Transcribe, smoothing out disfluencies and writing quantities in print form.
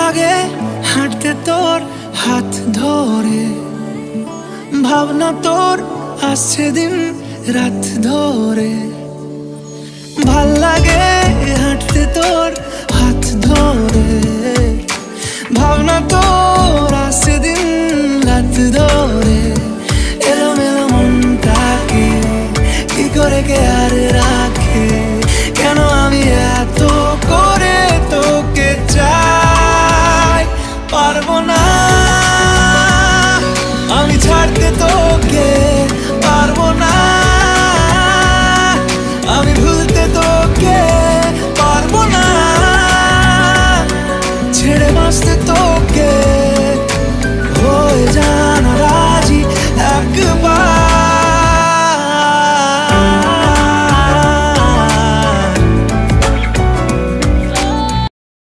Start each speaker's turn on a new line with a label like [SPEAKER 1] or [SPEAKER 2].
[SPEAKER 1] লাগে হাঁটতে তোর হাত ধরে, ভাবনা তোর আসছে দিন রাত ধরে। ভাল লাগে হাঁটতে তোর